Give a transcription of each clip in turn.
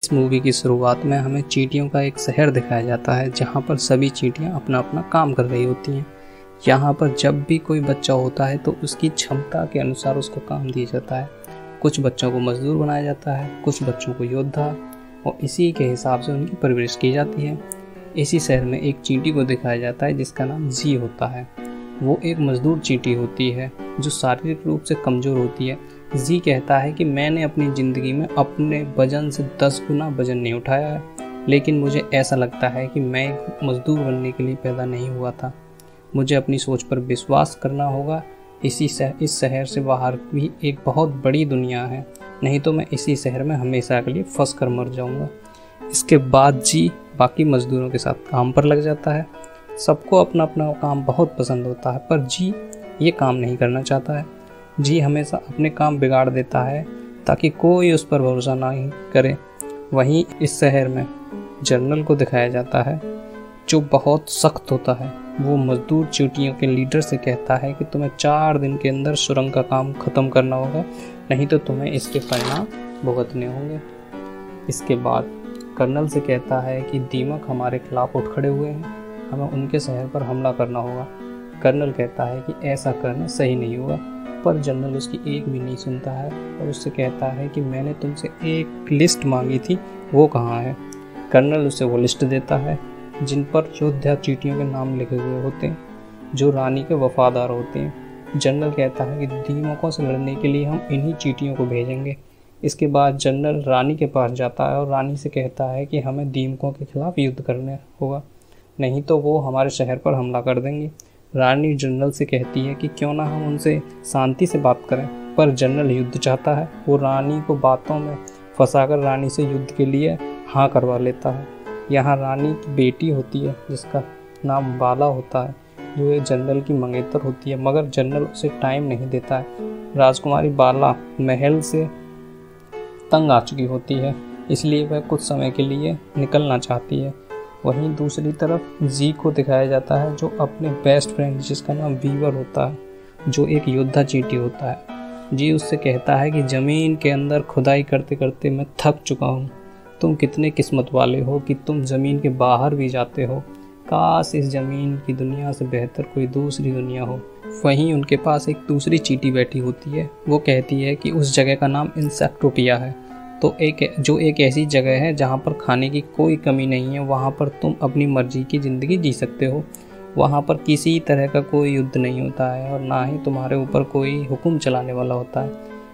इस मूवी की शुरुआत में हमें चींटियों का एक शहर दिखाया जाता है जहाँ पर सभी चींटियाँ अपना अपना काम कर रही होती हैं। यहाँ पर जब भी कोई बच्चा होता है तो उसकी क्षमता के अनुसार उसको काम दिया जाता है। कुछ बच्चों को मजदूर बनाया जाता है, कुछ बच्चों को योद्धा, और इसी के हिसाब से उनकी परवरिश की जाती है। इसी शहर में एक चींटी को दिखाया जाता है जिसका नाम जी होता है। वो एक मजदूर चींटी होती है जो शारीरिक रूप से कमज़ोर होती है। जी कहता है कि मैंने अपनी ज़िंदगी में अपने वजन से 10 गुना वजन नहीं उठाया है, लेकिन मुझे ऐसा लगता है कि मैं एक मजदूर बनने के लिए पैदा नहीं हुआ था। मुझे अपनी सोच पर विश्वास करना होगा। इस शहर से बाहर भी एक बहुत बड़ी दुनिया है, नहीं तो मैं इसी शहर में हमेशा के लिए फंस कर मर जाऊंगा। इसके बाद जी बाकी मजदूरों के साथ काम पर लग जाता है। सबको अपना अपना काम बहुत पसंद होता है, पर जी ये काम नहीं करना चाहता है। जी हमेशा अपने काम बिगाड़ देता है ताकि कोई उस पर भरोसा नहीं करे। वहीं इस शहर में जनरल को दिखाया जाता है जो बहुत सख्त होता है। वो मजदूर चींटियों के लीडर से कहता है कि तुम्हें 4 दिन के अंदर सुरंग का काम ख़त्म करना होगा, नहीं तो तुम्हें इसके परिणाम भुगतने होंगे। इसके बाद कर्नल से कहता है कि दीमक हमारे खिलाफ उठ खड़े हुए हैं, हमें उनके शहर पर हमला करना होगा। कर्नल कहता है कि ऐसा करना सही नहीं होगा, पर जनरल उसकी एक भी नहीं सुनता है और उससे कहता है कि मैंने तुमसे एक लिस्ट मांगी थी, वो कहाँ है। कर्नल उसे वो लिस्ट देता है जिन पर योद्धा चींटियों के नाम लिखे हुए होते हैं जो रानी के वफादार होते हैं। जनरल कहता है कि दीमकों से लड़ने के लिए हम इन्हीं चींटियों को भेजेंगे। इसके बाद जनरल रानी के पास जाता है और रानी से कहता है कि हमें दीमकों के खिलाफ युद्ध करना होगा, नहीं तो वो हमारे शहर पर हमला कर देंगे। रानी जनरल से कहती है कि क्यों ना हम उनसे शांति से बात करें, पर जनरल युद्ध चाहता है। वो रानी को बातों में फंसाकर रानी से युद्ध के लिए हाँ करवा लेता है। यहाँ रानी की बेटी होती है जिसका नाम बाला होता है, जो एक जनरल की मंगेतर होती है, मगर जनरल उसे टाइम नहीं देता है। राजकुमारी बाला महल से तंग आ चुकी होती है, इसलिए वह कुछ समय के लिए निकलना चाहती है। वहीं दूसरी तरफ जी को दिखाया जाता है जो अपने बेस्ट फ्रेंड जिसका नाम वीवर होता है, जो एक योद्धा चींटी होता है। जी उससे कहता है कि ज़मीन के अंदर खुदाई करते करते मैं थक चुका हूँ। तुम कितने किस्मत वाले हो कि तुम ज़मीन के बाहर भी जाते हो। काश इस ज़मीन की दुनिया से बेहतर कोई दूसरी दुनिया हो। वहीं उनके पास एक दूसरी चींटी बैठी होती है। वो कहती है कि उस जगह का नाम इंसेक्टोपिया है, तो एक ऐसी जगह है जहाँ पर खाने की कोई कमी नहीं है। वहाँ पर तुम अपनी मर्जी की ज़िंदगी जी सकते हो। वहाँ पर किसी तरह का कोई युद्ध नहीं होता है और ना ही तुम्हारे ऊपर कोई हुक्म चलाने वाला होता है।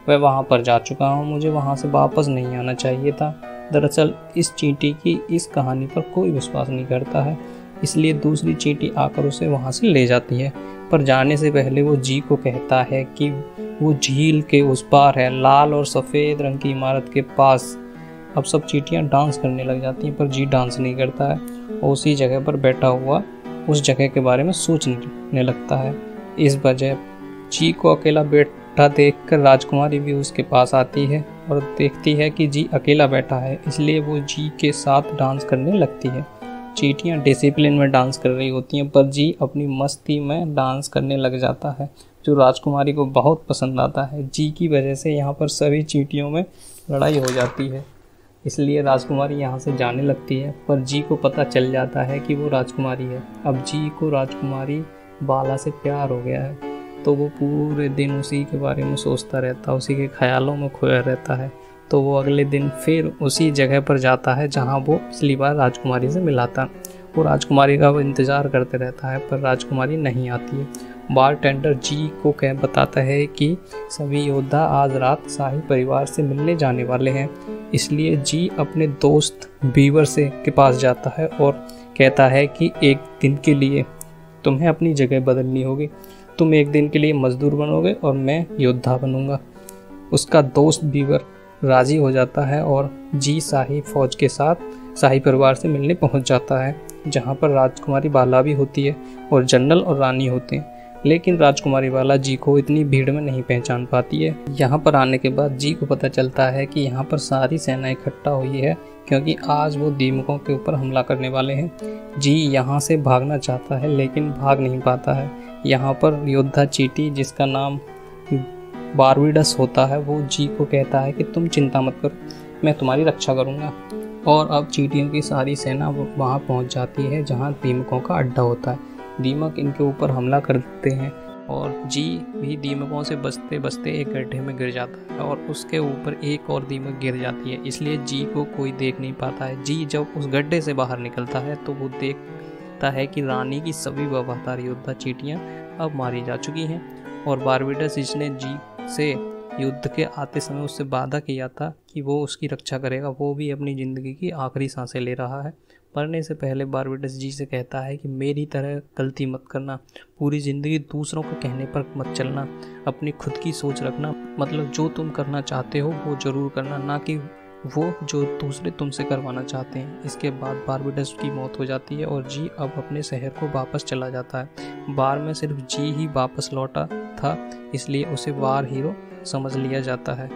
मैं वहाँ पर जा चुका हूँ, मुझे वहाँ से वापस नहीं आना चाहिए था। दरअसल इस चींटी की इस कहानी पर कोई विश्वास नहीं करता है, इसलिए दूसरी चींटी आकर उसे वहाँ से ले जाती है। पर जाने से पहले वो जी को कहता है कि वो झील के उस पार है, लाल और सफ़ेद रंग की इमारत के पास। अब सब चींटियाँ डांस करने लग जाती हैं, पर जी डांस नहीं करता है और उसी जगह पर बैठा हुआ उस जगह के बारे में सोचने लगता है। इस वजह जी को अकेला बैठा देखकर राजकुमारी भी उसके पास आती है और देखती है कि जी अकेला बैठा है, इसलिए वो जी के साथ डांस करने लगती है। चींटियाँ डिसिप्लिन में डांस कर रही होती हैं, पर जी अपनी मस्ती में डांस करने लग जाता है, जो राजकुमारी को बहुत पसंद आता है। जी की वजह से यहाँ पर सभी चींटियों में लड़ाई हो जाती है, इसलिए राजकुमारी यहाँ से जाने लगती है, पर जी को पता चल जाता है कि वो राजकुमारी है। अब जी को राजकुमारी बाला से प्यार हो गया है, तो वो पूरे दिन उसी के बारे में सोचता रहता है, उसी के ख्यालों में खोया रहता है। तो वो अगले दिन फिर उसी जगह पर जाता है जहाँ वो पिछली बार राजकुमारी से मिला था। वो राजकुमारी का वो इंतज़ार करते रहता है, पर राजकुमारी नहीं आती है। बारटेंडर जी को बताता है कि सभी योद्धा आज रात शाही परिवार से मिलने जाने वाले हैं, इसलिए जी अपने दोस्त बीवर के पास जाता है और कहता है कि एक दिन के लिए तुम्हें अपनी जगह बदलनी होगी। तुम एक दिन के लिए मजदूर बनोगे और मैं योद्धा बनूंगा। उसका दोस्त बीवर राज़ी हो जाता है और जी शाही फौज के साथ शाही परिवार से मिलने पहुंच जाता है, जहां पर राजकुमारी बाला भी होती है और जनरल और रानी होते हैं। लेकिन राजकुमारी बाला जी को इतनी भीड़ में नहीं पहचान पाती है। यहाँ पर आने के बाद जी को पता चलता है कि यहाँ पर सारी सेना इकट्ठा हुई है, क्योंकि आज वो दीमकों के ऊपर हमला करने वाले हैं। जी यहाँ से भागना चाहता है लेकिन भाग नहीं पाता है। यहाँ पर योद्धा चींटी जिसका नाम बारबीडस होता है, वो जी को कहता है कि तुम चिंता मत करो, मैं तुम्हारी रक्षा करूँगा। और अब चींटियों की सारी सेना वहाँ पहुँच जाती है जहाँ दीमकों का अड्डा होता है। दीमक इनके ऊपर हमला कर देते हैं और जी भी दीमकों से बचते बचते एक गड्ढे में गिर जाता है और उसके ऊपर एक और दीमक गिर जाती है, इसलिए जी को कोई देख नहीं पाता है। जी जब उस गड्ढे से बाहर निकलता है तो वो देखता है कि रानी की सभी वफादार योद्धा चींटियाँ अब मारी जा चुकी हैं और बारबीडस जिसने जी से युद्ध के आते समय उससे वादा किया था कि वो उसकी रक्षा करेगा, वो भी अपनी ज़िंदगी की आखिरी सांसें ले रहा है। मरने से पहले बारबीडस जी से कहता है कि मेरी तरह गलती मत करना, पूरी ज़िंदगी दूसरों को कहने पर मत चलना, अपनी खुद की सोच रखना, मतलब जो तुम करना चाहते हो वो ज़रूर करना, ना कि वो जो दूसरे तुमसे करवाना चाहते हैं। इसके बाद बारबीडस की मौत हो जाती है और जी अब अपने शहर को वापस चला जाता है। बार में सिर्फ जी ही वापस लौटा था, इसलिए उसे वार हीरो समझ लिया जाता है।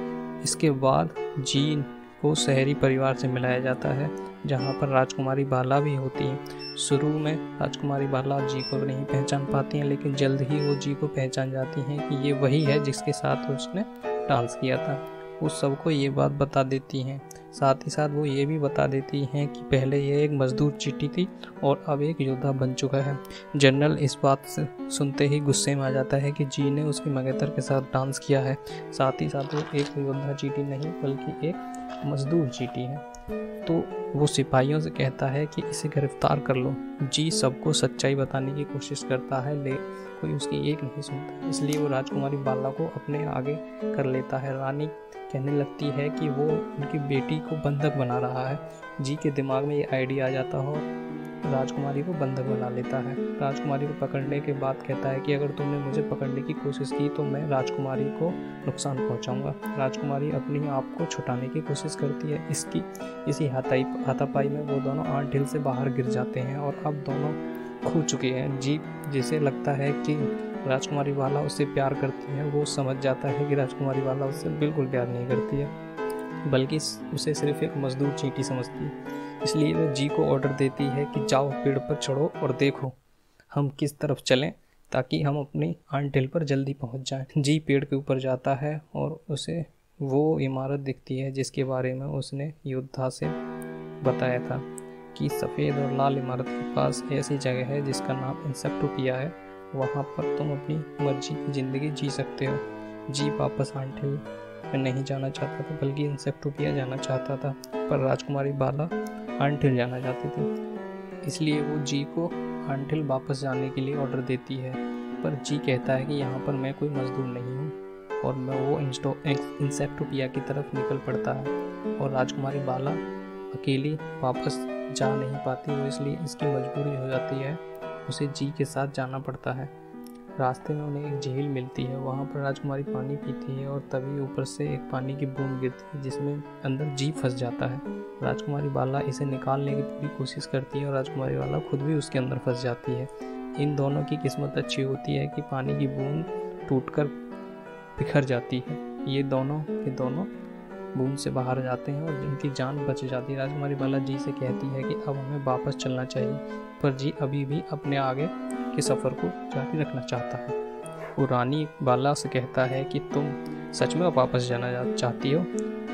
इसके बाद जी को शहरी परिवार से मिलाया जाता है जहाँ पर राजकुमारी बाला भी होती है। शुरू में राजकुमारी बाला जी को नहीं पहचान पाती हैं, लेकिन जल्द ही वो जी को पहचान जाती हैं कि ये वही है जिसके साथ उसने डांस किया था। वो सबको ये बात बता देती हैं, साथ ही साथ वो ये भी बता देती हैं कि पहले ये एक मजदूर चींटी थी और अब एक योद्धा बन चुका है। जनरल इस बात से सुनते ही गुस्से में आ जाता है कि जी ने उसकी मंगेतर के साथ डांस किया है। साथ ही साथ वो एक योद्धा चींटी नहीं बल्कि एक मजदूर चींटी है। तो वो सिपाहियों से कहता है कि इसे गिरफ्तार कर लो। जी सबको सच्चाई बताने की कोशिश करता है, लेकिन कोई उसकी एक नहीं सुनता, इसलिए वो राजकुमारी बाला को अपने आगे कर लेता है। रानी कहने लगती है कि वो उनकी बेटी को बंधक बना रहा है। जी के दिमाग में ये आइडिया आ जाता है और राजकुमारी को बंधक बना लेता है। राजकुमारी को पकड़ने के बाद कहता है कि अगर तुमने मुझे पकड़ने की कोशिश की तो मैं राजकुमारी को नुकसान पहुंचाऊंगा। राजकुमारी अपने आप को छुटाने की कोशिश करती है। इसी हाथापाई में वो दोनों आंट हिल से बाहर गिर जाते हैं और अब दोनों खो चुके हैं। जी जिसे लगता है कि राजकुमारी बाला उससे प्यार करती है, वो समझ जाता है कि राजकुमारी बाला उससे बिल्कुल प्यार नहीं करती है, बल्कि उसे सिर्फ एक मजदूर चींटी समझती है। इसलिए वो जी को ऑर्डर देती है कि जाओ पेड़ पर चढ़ो और देखो हम किस तरफ चलें ताकि हम अपनी आंट हिल पर जल्दी पहुंच जाएं। जी पेड़ के ऊपर जाता है और उसे वो इमारत दिखती है जिसके बारे में उसने योद्धा से बताया था कि सफ़ेद और लाल इमारत के पास ऐसी जगह है जिसका नाम इंसेक्टोपिया है, वहाँ पर तुम अपनी मर्जी की ज़िंदगी जी सकते हो। जी वापस आंट हिल में नहीं जाना चाहता था बल्कि इंसेक्टोपिया जाना चाहता था, पर राजकुमारी बाला आंट हिल जाना चाहती थी, इसलिए वो जी को आंट हिल वापस जाने के लिए ऑर्डर देती है। पर जी कहता है कि यहाँ पर मैं कोई मजदूर नहीं हूँ और वो इंसेक्टोपिया की तरफ निकल पड़ता है और राजकुमारी बाला अकेली वापस जा नहीं पाती, वो इसलिए इसकी मजबूरी हो जाती है, उसे जी के साथ जाना पड़ता है। रास्ते में उन्हें एक झील मिलती है, वहाँ पर राजकुमारी पानी पीती है और तभी ऊपर से एक पानी की बूंद गिरती है जिसमें अंदर जी फंस जाता है। राजकुमारी बाला इसे निकालने की पूरी कोशिश करती है और राजकुमारी बाला खुद भी उसके अंदर फंस जाती है। इन दोनों की किस्मत अच्छी होती है कि पानी की बूंद टूटकर बिखर जाती है। ये दोनों के दोनों बूंद से बाहर जाते हैं और जिनकी जान बच जाती है। राजकुमारी बाला जी से कहती है कि अब हमें वापस चलना चाहिए, पर जी अभी भी अपने आगे के सफ़र को जारी रखना चाहता है। वो रानी बाला से कहता है कि तुम सच में वापस जाना चाहती हो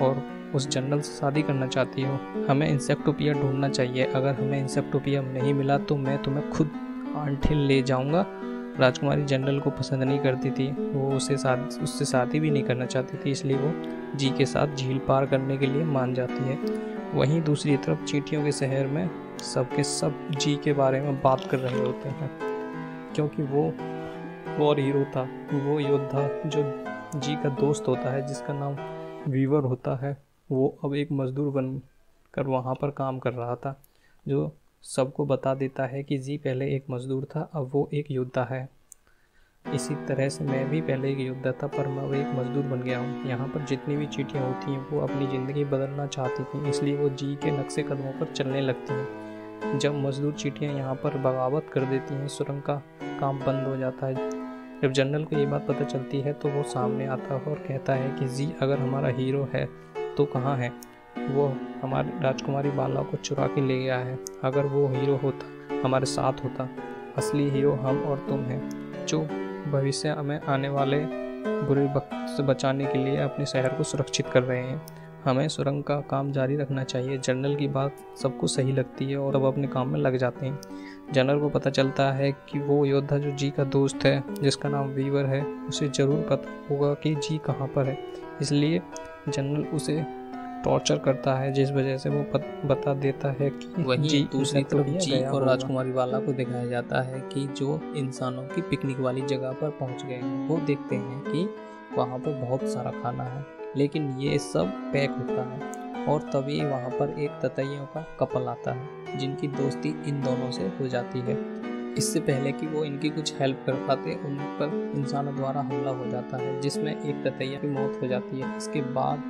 और उस जनरल से शादी करना चाहती हो, हमें इंसेक्टोपिया ढूंढना चाहिए, अगर हमें इंसेक्टोपिया नहीं मिला तो मैं तुम्हें खुद आंट हिल ले जाऊँगा। राजकुमारी जनरल को पसंद नहीं करती थी, वो उससे शादी भी नहीं करना चाहती थी, इसलिए वो जी के साथ झील पार करने के लिए मान जाती है। वहीं दूसरी तरफ चींटियों के शहर में सबके सब जी के बारे में बात कर रहे होते हैं, क्योंकि वो वॉर हीरो था, वो योद्धा जो जी का दोस्त होता है जिसका नाम वीवर होता है, वो अब एक मजदूर बनकर वहाँ पर काम कर रहा था, जो सबको बता देता है कि जी पहले एक मजदूर था, अब वो एक योद्धा है। इसी तरह से मैं भी पहले एक योद्धा था, पर मैं वो एक मजदूर बन गया हूँ। यहाँ पर जितनी भी चींटियाँ होती हैं वो अपनी ज़िंदगी बदलना चाहती थी, इसलिए वो जी के नक्शे कदमों पर चलने लगती हैं। जब मजदूर चींटियाँ यहाँ पर बगावत कर देती हैं, सुरंग का काम बंद हो जाता है। जब जनरल को ये बात पता चलती है तो वो सामने आता है और कहता है कि जी अगर हमारा हीरो है तो कहाँ है, वो हमारी राजकुमारी बाला को चुरा के ले गया है। अगर वो हीरो होता, हमारे साथ होता, असली हीरो हम और तुम हैं, जो भविष्य में आने वाले बुरे वक्त से बचाने के लिए अपने शहर को सुरक्षित कर रहे हैं। हमें सुरंग का काम जारी रखना चाहिए। जनरल की बात सबको सही लगती है और अब अपने काम में लग जाते हैं। जनरल को पता चलता है कि वो योद्धा जो जी का दोस्त है, जिसका नाम वीवर है, उसे ज़रूर पता होगा कि जी कहाँ पर है। इसलिए जनरल उसे टॉर्चर करता है, जिस वजह से वो बता देता है कि वहीं जी दूसरी तरफ जी और राजकुमारी वाला को दिखाया जाता है कि जो इंसानों की पिकनिक वाली जगह पर पहुंच गए हैं। वो देखते हैं कि वहाँ पर बहुत सारा खाना है, लेकिन ये सब पैक होता है। और तभी वहाँ पर एक ततैयों का कपल आता है, जिनकी दोस्ती इन दोनों से हो जाती है। इससे पहले कि वो इनकी कुछ हेल्प कर पाते, उन पर इंसानों द्वारा हमला हो जाता है, जिसमें एक ततैया की मौत हो जाती है। इसके बाद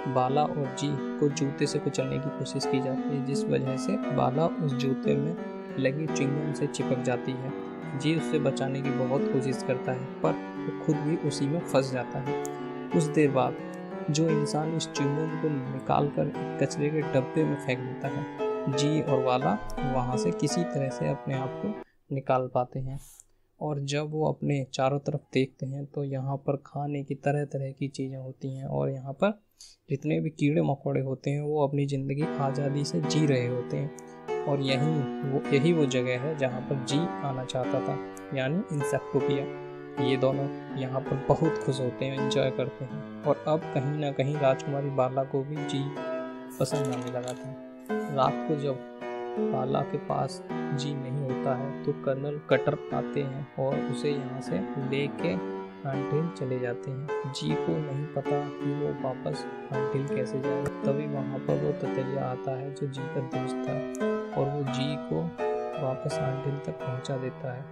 बाला और जी को जूते से कुचलने की कोशिश की जाती है, जिस वजह से बाला उस जूते में लगी च्युइंगम से चिपक जाती है। जी उससे बचाने की बहुत कोशिश करता है, पर वो खुद भी उसी में फंस जाता है। कुछ देर बाद जो इंसान इस च्युइंगम को निकाल कर कचरे के डब्बे में फेंक देता है, जी और बाला वहाँ से किसी तरह से अपने आप को निकाल पाते हैं। और जब वो अपने चारों तरफ देखते हैं तो यहाँ पर खाने की तरह तरह की चीज़ें होती हैं, और यहाँ पर जितने भी कीड़े मकोड़े होते हैं वो अपनी ज़िंदगी आज़ादी से जी रहे होते हैं। और यही वो जगह है जहाँ पर जी आना चाहता था, यानी इंसेक्टोपिया। ये दोनों यहाँ पर बहुत खुश होते हैं, एंजॉय करते हैं। और अब कहीं ना कहीं राजकुमारी बाला को भी जी पसंद आने लगा था। रात को जब बाला के पास जी नहीं होता है तो कर्नल कटर आते हैं और उसे यहाँ से लेके आंटिल चले जाते हैं। जी को नहीं पता कि वो वापस आंटिल कैसे जाएगा। तभी वहाँ पर वो ततैया आता है जो जी का दोस्त था, और वो जी को वापस आंटिल तक पहुँचा देता है।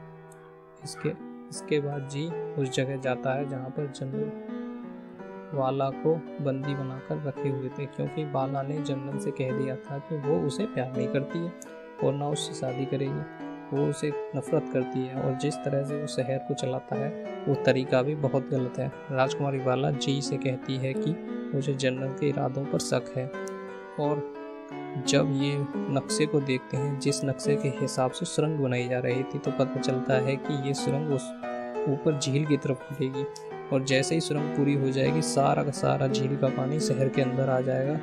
इसके बाद जी उस जगह जाता है जहाँ पर जनरल बाला को बंदी बनाकर रखे हुए थे, क्योंकि बाला ने जनरल से कह दिया था कि वो उसे प्यार नहीं करती है और ना उससे शादी करेगी, वो उसे नफरत करती है। और जिस तरह से वो शहर को चलाता है वो तरीका भी बहुत गलत है। राजकुमारी बाला जी से कहती है कि मुझे जनरल के इरादों पर शक है। और जब ये नक्शे को देखते हैं, जिस नक्शे के हिसाब से सुरंग बनाई जा रही थी, तो पता चलता है कि ये सुरंग उस ऊपर झील की तरफ खुलेगी। और जैसे ही सुरंग पूरी हो जाएगी, सारा का सारा झील का पानी शहर के अंदर आ जाएगा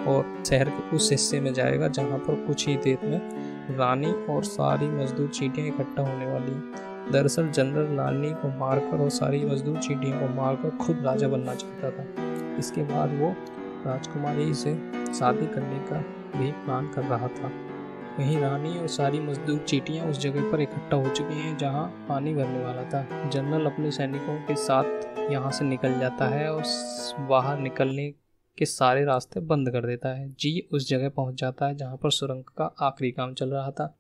और शहर के उस हिस्से में जाएगा जहाँ पर कुछ ही देर में रानी और सारी मजदूर चींटियाँ इकट्ठा होने वाली हैं। दरअसल जनरल रानी को मारकर और सारी मजदूर चींटियों को मारकर खुद राजा बनना चाहता था। इसके बाद वो राजकुमारी से शादी करने का भी प्लान कर रहा था। वहीं रानी और सारी मजदूर चींटियां उस जगह पर इकट्ठा हो चुकी हैं जहां पानी भरने वाला था। जनरल अपने सैनिकों के साथ यहां से निकल जाता है और बाहर निकलने के सारे रास्ते बंद कर देता है। जी उस जगह पहुंच जाता है जहां पर सुरंग का आखिरी काम चल रहा था।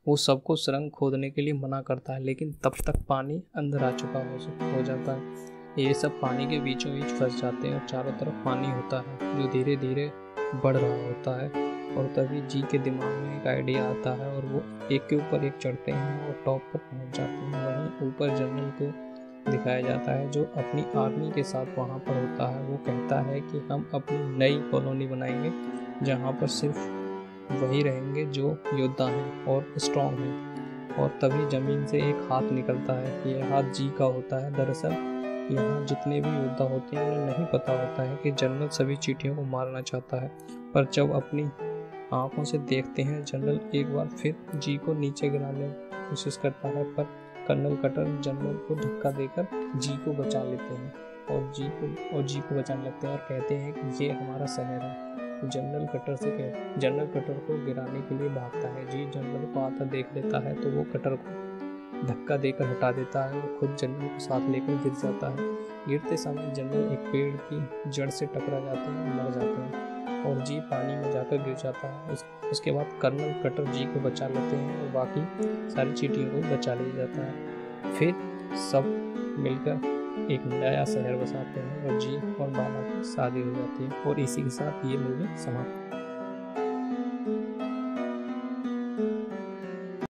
वो सबको सुरंग खोदने के लिए मना करता है, लेकिन तब तक पानी अंदर आ चुका हो जाता है। ये सब पानी के बीचों बीच फंस जाते हैं और चारों तरफ पानी होता है जो धीरे धीरे बढ़ रहा होता है। और तभी जी के दिमाग में एक आइडिया आता है और वो एक के ऊपर एक चढ़ते हैं और टॉप पर पहुंच जाते हैं। वहीं ऊपर जनरल को दिखाया जाता है जो अपनी आर्मी के साथ वहां पर होता है। वो कहता है कि हम अपनी नई कॉलोनी बनाएंगे जहां पर सिर्फ वही रहेंगे जो योद्धा हैं और स्ट्रॉन्ग हैं। और तभी ज़मीन से एक हाथ निकलता है। ये हाथ जी का होता है। दरअसल यहाँ जितने भी योद्धा होते हैं उन्हें नहीं पता होता है कि जनरल सभी चींटियों को मारना चाहता है, पर जब अपनी आंखों से देखते हैं जनरल एक बार फिर जी को नीचे गिराने की कोशिश करता है, पर कर्नल कटर जनरल को धक्का देकर जी को बचा लेते हैं और जी को बचाने लगते हैं और कहते हैं कि ये हमारा शहर है। जनरल कटर को गिराने के लिए भागता है। जी जनरल को आता देख लेता है तो वो कटर को धक्का देकर हटा देता है और खुद जनरल को साथ लेकर गिर जाता है। गिरते समय जनरल एक पेड़ की जड़ से टकरा जाते हैं और मर जाते हैं और जी पानी में जाकर गिर जाता है। उसके बाद कर्नल कटर जी को बचा लेते हैं और बाकी सारी चींटियों को बचा लिया जाता है। फिर सब मिलकर एक नया शहर बसाते हैं और जी और बाला की शादी हो जाती है। और इसी के साथ ये मूवी समाप्त